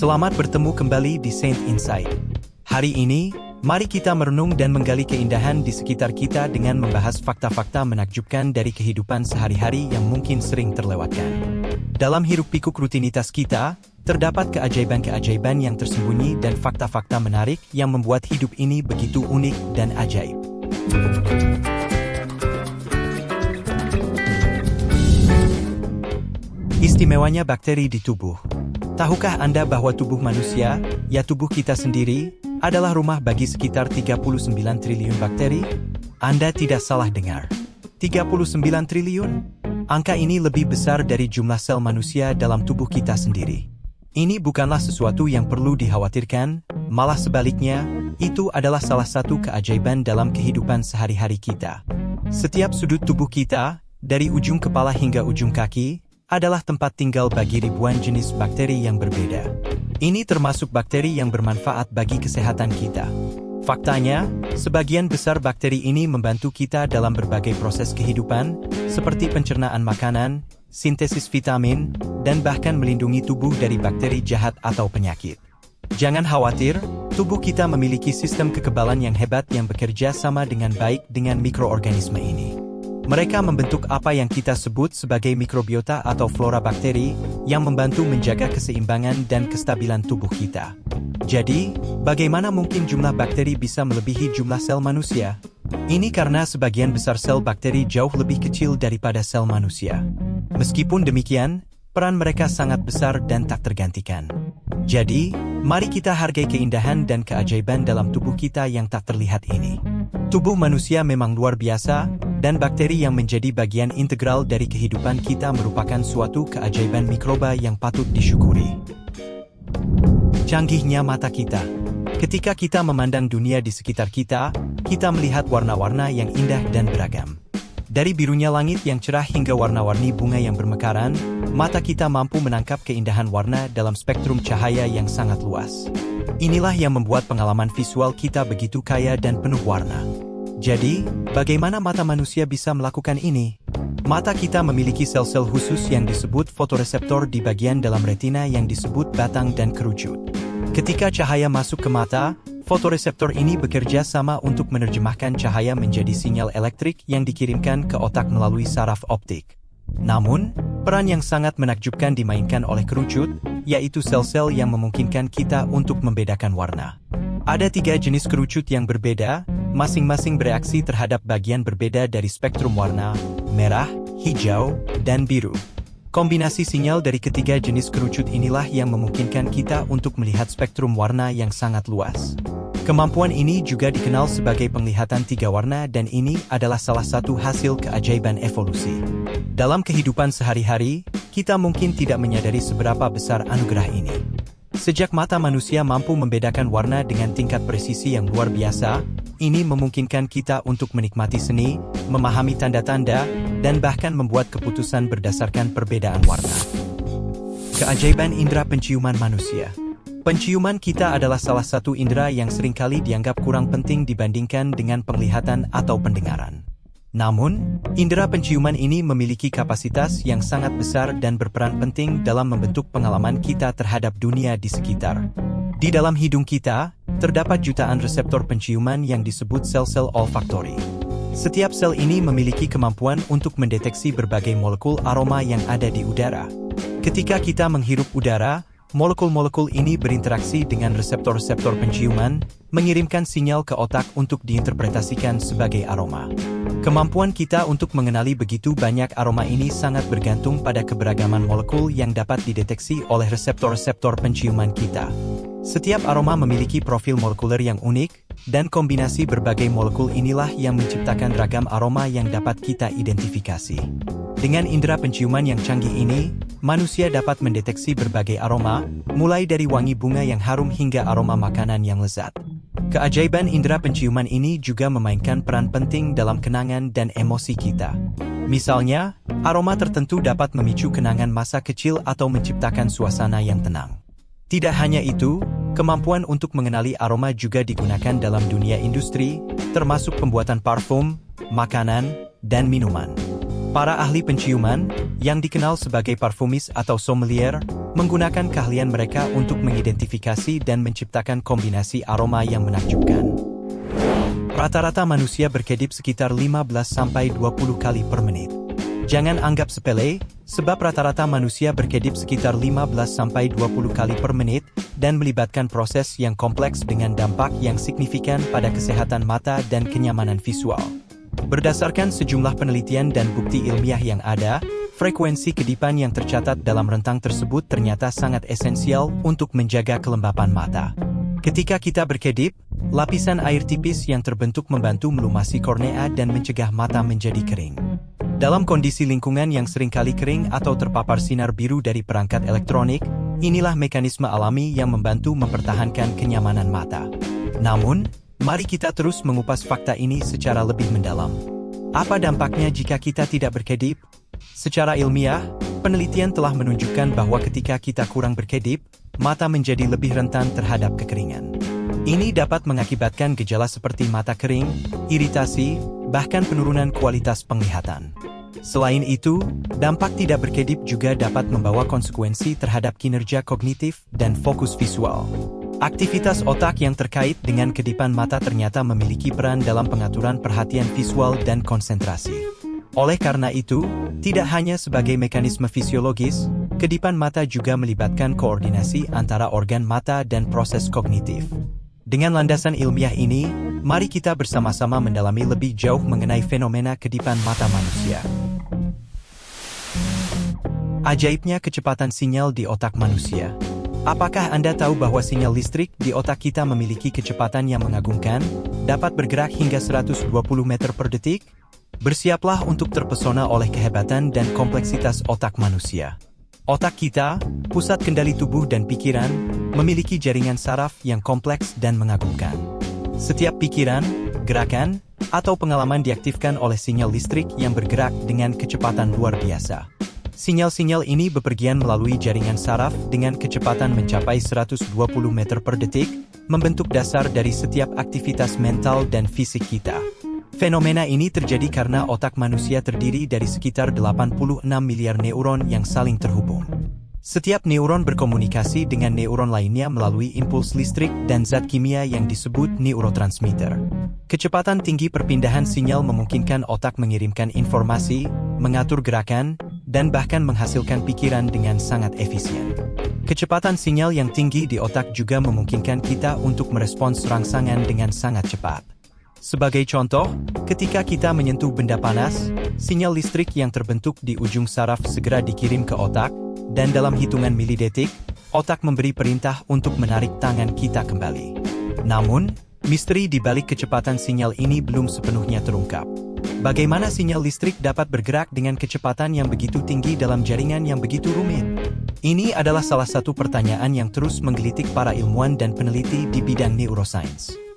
Selamat bertemu kembali di Saint Insight. Hari ini, mari kita merenung dan menggali keindahan di sekitar kita dengan membahas fakta-fakta menakjubkan dari kehidupan sehari-hari yang mungkin sering terlewatkan. Dalam hiruk-pikuk rutinitas kita, terdapat keajaiban-keajaiban yang tersembunyi dan fakta-fakta menarik yang membuat hidup ini begitu unik dan ajaib. Istimewanya bakteri di tubuh. Tahukah Anda bahwa tubuh manusia, ya tubuh kita sendiri, adalah rumah bagi sekitar 39 triliun bakteri? Anda tidak salah dengar. 39 triliun? Angka ini lebih besar dari jumlah sel manusia dalam tubuh kita sendiri. Ini bukanlah sesuatu yang perlu dikhawatirkan, malah sebaliknya, itu adalah salah satu keajaiban dalam kehidupan sehari-hari kita. Setiap sudut tubuh kita, dari ujung kepala hingga ujung kaki, adalah tempat tinggal bagi ribuan jenis bakteri yang berbeda. Ini termasuk bakteri yang bermanfaat bagi kesehatan kita. Faktanya, sebagian besar bakteri ini membantu kita dalam berbagai proses kehidupan, seperti pencernaan makanan, sintesis vitamin, dan bahkan melindungi tubuh dari bakteri jahat atau penyakit. Jangan khawatir, tubuh kita memiliki sistem kekebalan yang hebat yang bekerja sama dengan baik dengan mikroorganisme ini. Mereka membentuk apa yang kita sebut sebagai mikrobiota atau flora bakteri, yang membantu menjaga keseimbangan dan kestabilan tubuh kita. Jadi, bagaimana mungkin jumlah bakteri bisa melebihi jumlah sel manusia? Ini karena sebagian besar sel bakteri jauh lebih kecil daripada sel manusia. Meskipun demikian, peran mereka sangat besar dan tak tergantikan. Jadi, mari kita hargai keindahan dan keajaiban dalam tubuh kita yang tak terlihat ini. Tubuh manusia memang luar biasa, dan bakteri yang menjadi bagian integral dari kehidupan kita merupakan suatu keajaiban mikroba yang patut disyukuri. Canggihnya mata kita. Ketika kita memandang dunia di sekitar kita, kita melihat warna-warna yang indah dan beragam. Dari birunya langit yang cerah hingga warna-warni bunga yang bermekaran, mata kita mampu menangkap keindahan warna dalam spektrum cahaya yang sangat luas. Inilah yang membuat pengalaman visual kita begitu kaya dan penuh warna. Jadi, bagaimana mata manusia bisa melakukan ini? Mata kita memiliki sel-sel khusus yang disebut fotoreseptor di bagian dalam retina yang disebut batang dan kerucut. Ketika cahaya masuk ke mata, fotoreseptor ini bekerja sama untuk menerjemahkan cahaya menjadi sinyal elektrik yang dikirimkan ke otak melalui saraf optik. Namun, peran yang sangat menakjubkan dimainkan oleh kerucut, yaitu sel-sel yang memungkinkan kita untuk membedakan warna. Ada 3 jenis kerucut yang berbeda, masing-masing bereaksi terhadap bagian berbeda dari spektrum warna, merah, hijau, dan biru. Kombinasi sinyal dari ketiga jenis kerucut inilah yang memungkinkan kita untuk melihat spektrum warna yang sangat luas. Kemampuan ini juga dikenal sebagai penglihatan 3 warna dan ini adalah salah satu hasil keajaiban evolusi. Dalam kehidupan sehari-hari, kita mungkin tidak menyadari seberapa besar anugerah ini. Sejak mata manusia mampu membedakan warna dengan tingkat presisi yang luar biasa, ini memungkinkan kita untuk menikmati seni, memahami tanda-tanda, dan bahkan membuat keputusan berdasarkan perbedaan warna. Keajaiban indera penciuman manusia. Penciuman kita adalah salah satu indera yang seringkali dianggap kurang penting dibandingkan dengan penglihatan atau pendengaran. Namun, indera penciuman ini memiliki kapasitas yang sangat besar dan berperan penting dalam membentuk pengalaman kita terhadap dunia di sekitar. Di dalam hidung kita, terdapat jutaan reseptor penciuman yang disebut sel-sel olfaktori. Setiap sel ini memiliki kemampuan untuk mendeteksi berbagai molekul aroma yang ada di udara. Ketika kita menghirup udara, molekul-molekul ini berinteraksi dengan reseptor-reseptor penciuman, mengirimkan sinyal ke otak untuk diinterpretasikan sebagai aroma. Kemampuan kita untuk mengenali begitu banyak aroma ini sangat bergantung pada keberagaman molekul yang dapat dideteksi oleh reseptor-reseptor penciuman kita. Setiap aroma memiliki profil molekuler yang unik, dan kombinasi berbagai molekul inilah yang menciptakan ragam aroma yang dapat kita identifikasi. Dengan indera penciuman yang canggih ini, manusia dapat mendeteksi berbagai aroma, mulai dari wangi bunga yang harum hingga aroma makanan yang lezat. Keajaiban indera penciuman ini juga memainkan peran penting dalam kenangan dan emosi kita. Misalnya, aroma tertentu dapat memicu kenangan masa kecil atau menciptakan suasana yang tenang. Tidak hanya itu, kemampuan untuk mengenali aroma juga digunakan dalam dunia industri, termasuk pembuatan parfum, makanan, dan minuman. Para ahli penciuman, yang dikenal sebagai parfumis atau sommelier, menggunakan keahlian mereka untuk mengidentifikasi dan menciptakan kombinasi aroma yang menakjubkan. Rata-rata manusia berkedip sekitar 15-20 kali per menit. Jangan anggap sepele, sebab rata-rata manusia berkedip sekitar 15-20 kali per menit dan melibatkan proses yang kompleks dengan dampak yang signifikan pada kesehatan mata dan kenyamanan visual. Berdasarkan sejumlah penelitian dan bukti ilmiah yang ada, frekuensi kedipan yang tercatat dalam rentang tersebut ternyata sangat esensial untuk menjaga kelembapan mata. Ketika kita berkedip, lapisan air tipis yang terbentuk membantu melumasi kornea dan mencegah mata menjadi kering. Dalam kondisi lingkungan yang seringkali kering atau terpapar sinar biru dari perangkat elektronik, inilah mekanisme alami yang membantu mempertahankan kenyamanan mata. Namun, mari kita terus mengupas fakta ini secara lebih mendalam. Apa dampaknya jika kita tidak berkedip? Secara ilmiah, penelitian telah menunjukkan bahwa ketika kita kurang berkedip, mata menjadi lebih rentan terhadap kekeringan. Ini dapat mengakibatkan gejala seperti mata kering, iritasi, bahkan penurunan kualitas penglihatan. Selain itu, dampak tidak berkedip juga dapat membawa konsekuensi terhadap kinerja kognitif dan fokus visual. Aktivitas otak yang terkait dengan kedipan mata ternyata memiliki peran dalam pengaturan perhatian visual dan konsentrasi. Oleh karena itu, tidak hanya sebagai mekanisme fisiologis, kedipan mata juga melibatkan koordinasi antara organ mata dan proses kognitif. Dengan landasan ilmiah ini, mari kita bersama-sama mendalami lebih jauh mengenai fenomena kedipan mata manusia. Ajaibnya kecepatan sinyal di otak manusia. Apakah Anda tahu bahwa sinyal listrik di otak kita memiliki kecepatan yang mengagumkan, dapat bergerak hingga 120 meter per detik? Bersiaplah untuk terpesona oleh kehebatan dan kompleksitas otak manusia. Otak kita, pusat kendali tubuh dan pikiran, memiliki jaringan saraf yang kompleks dan mengagumkan. Setiap pikiran, gerakan, atau pengalaman diaktifkan oleh sinyal listrik yang bergerak dengan kecepatan luar biasa. Sinyal-sinyal ini bepergian melalui jaringan saraf dengan kecepatan mencapai 120 meter per detik, membentuk dasar dari setiap aktivitas mental dan fisik kita. Fenomena ini terjadi karena otak manusia terdiri dari sekitar 86 miliar neuron yang saling terhubung. Setiap neuron berkomunikasi dengan neuron lainnya melalui impuls listrik dan zat kimia yang disebut neurotransmitter. Kecepatan tinggi perpindahan sinyal memungkinkan otak mengirimkan informasi, mengatur gerakan, dan bahkan menghasilkan pikiran dengan sangat efisien. Kecepatan sinyal yang tinggi di otak juga memungkinkan kita untuk merespons rangsangan dengan sangat cepat. Sebagai contoh, ketika kita menyentuh benda panas, sinyal listrik yang terbentuk di ujung saraf segera dikirim ke otak, dan dalam hitungan milidetik, otak memberi perintah untuk menarik tangan kita kembali. Namun, misteri di balik kecepatan sinyal ini belum sepenuhnya terungkap. Bagaimana sinyal listrik dapat bergerak dengan kecepatan yang begitu tinggi dalam jaringan yang begitu rumit? Ini adalah salah satu pertanyaan yang terus menggelitik para ilmuwan dan peneliti di bidang neuroscience.